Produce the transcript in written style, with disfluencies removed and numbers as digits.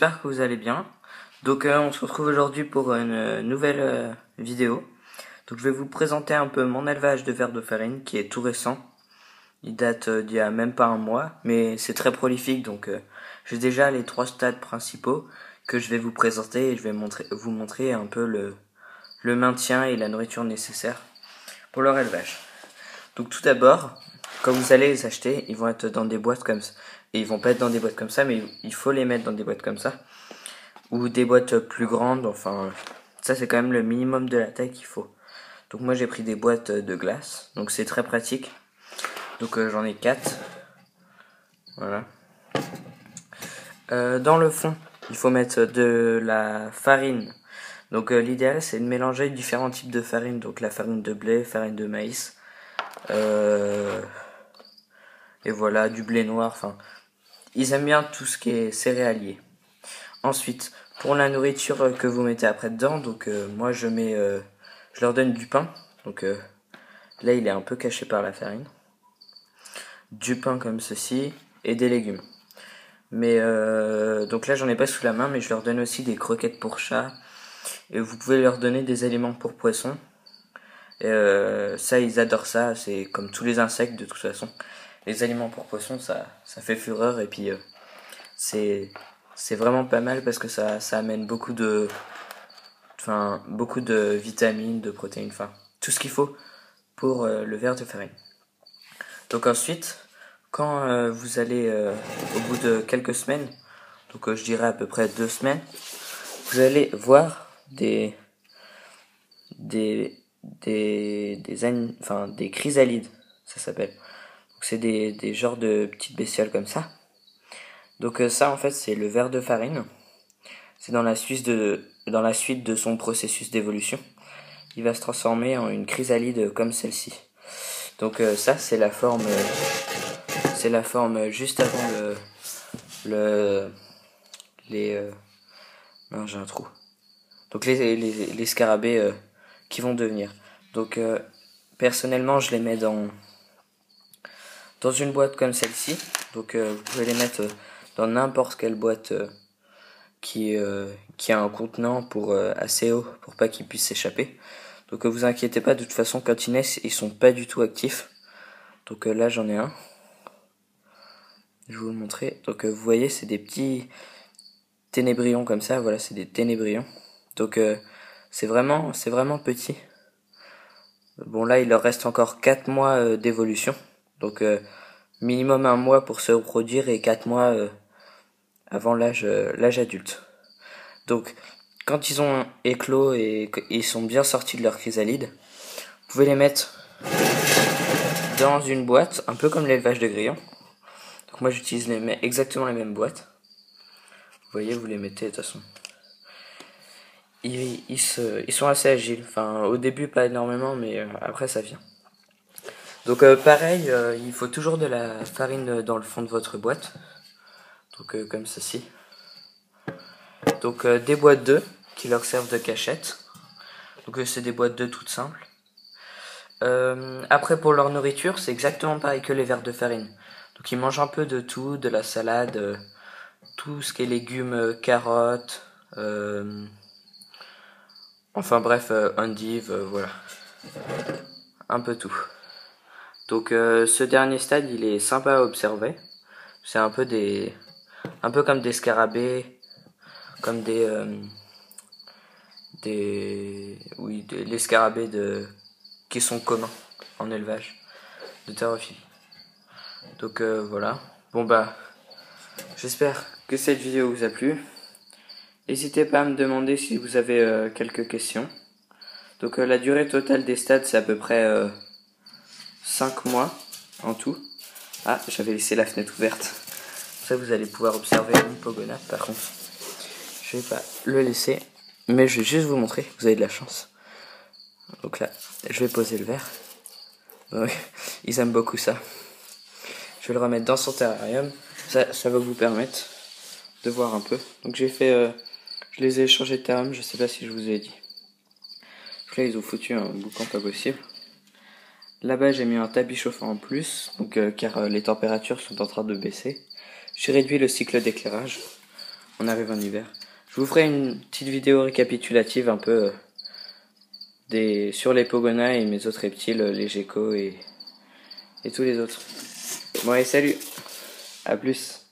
j'espère que vous allez bien. Donc on se retrouve aujourd'hui pour une nouvelle vidéo. Donc je vais vous présenter un peu mon élevage de vers de farine qui est tout récent. Il date d'il y a même pas un mois, mais c'est très prolifique, donc j'ai déjà les 3 stades principaux que je vais vous présenter et je vais vous montrer un peu le maintien et la nourriture nécessaire pour leur élevage. Donc tout d'abord, quand vous allez les acheter, ils vont être dans des boîtes comme ça. Et ils vont pas être dans des boîtes comme ça, mais il faut les mettre dans des boîtes comme ça. Ou des boîtes plus grandes, enfin, ça c'est quand même le minimum de la taille qu'il faut. Donc moi j'ai pris des boîtes de glace, donc c'est très pratique. Donc j'en ai 4. Voilà. Dans le fond, il faut mettre de la farine. Donc l'idéal c'est de mélanger différents types de farine. Donc la farine de blé, farine de maïs. Et voilà, du blé noir, enfin, ils aiment bien tout ce qui est céréalier. Ensuite, pour la nourriture que vous mettez après dedans, donc moi je leur donne du pain. Donc là il est un peu caché par la farine. Du pain comme ceci et des légumes. Mais donc là j'en ai pas sous la main, mais je leur donne aussi des croquettes pour chat. Et vous pouvez leur donner des aliments pour poissons. Ça ils adorent ça, c'est comme tous les insectes de toute façon. Les aliments pour poissons ça fait fureur et puis c'est vraiment pas mal parce que ça amène beaucoup de vitamines, de protéines, enfin tout ce qu'il faut pour le ver de farine. Donc ensuite, quand vous allez au bout de quelques semaines, donc je dirais à peu près 2 semaines, vous allez voir des chrysalides, ça s'appelle. Donc c'est des genres de petites bestioles comme ça. Donc ça en fait c'est le ver de farine. C'est dans la suite de son processus d'évolution. Il va se transformer en une chrysalide comme celle-ci. Donc ça c'est la forme juste avant non, j'ai un trou. Donc les scarabées qui vont devenir. Donc personnellement je les mets dans une boîte comme celle-ci. Donc vous pouvez les mettre dans n'importe quelle boîte qui a un contenant assez haut pour pas qu'ils puissent s'échapper. Donc vous inquiétez pas, de toute façon quand ils naissent ils sont pas du tout actifs. Donc là j'en ai un. Je vais vous le montrer. Donc vous voyez c'est des petits ténébrions comme ça, voilà c'est des ténébrions. Donc c'est vraiment petit. Bon là il leur reste encore 4 mois d'évolution. Donc minimum 1 mois pour se reproduire et 4 mois avant l'âge adulte. Donc quand ils ont éclos et ils sont bien sortis de leur chrysalide, vous pouvez les mettre dans une boîte, un peu comme l'élevage de grillons. Donc moi j'utilise exactement les mêmes boîtes. Vous voyez, vous les mettez de toute façon. Ils sont assez agiles. Enfin, au début pas énormément, mais après ça vient. Donc pareil, il faut toujours de la farine dans le fond de votre boîte. Donc comme ceci. Donc des boîtes d'œufs qui leur servent de cachette. Donc c'est des boîtes d'œufs toutes simples. Après pour leur nourriture, c'est exactement pareil que les vers de farine. Donc ils mangent un peu de tout, de la salade, tout ce qui est légumes, carottes, enfin bref, endives, voilà. Un peu tout. Donc ce dernier stade, il est sympa à observer. C'est un peu comme des scarabées, comme les scarabées qui sont communs en élevage de thérophilie. Donc voilà. Bon bah, j'espère que cette vidéo vous a plu. N'hésitez pas à me demander si vous avez quelques questions. Donc la durée totale des stades c'est à peu près 5 mois en tout. Ah, j'avais laissé la fenêtre ouverte. Ça vous allez pouvoir observer une pogona. Par contre, je vais pas le laisser, mais je vais juste vous montrer. Vous avez de la chance. Donc là, je vais poser le verre. Oui, ils aiment beaucoup ça. Je vais le remettre dans son terrarium. Ça va vous permettre de voir un peu. Donc je les ai changés de terrarium. Je sais pas si je vous ai dit. Donc là, ils ont foutu un boucan pas possible. Là-bas, j'ai mis un tapis chauffant en plus, donc car les températures sont en train de baisser. J'ai réduit le cycle d'éclairage. on arrive en hiver. Je vous ferai une petite vidéo récapitulative un peu sur les Pogona et mes autres reptiles, les geckos et tous les autres. Bon allez, salut, à plus.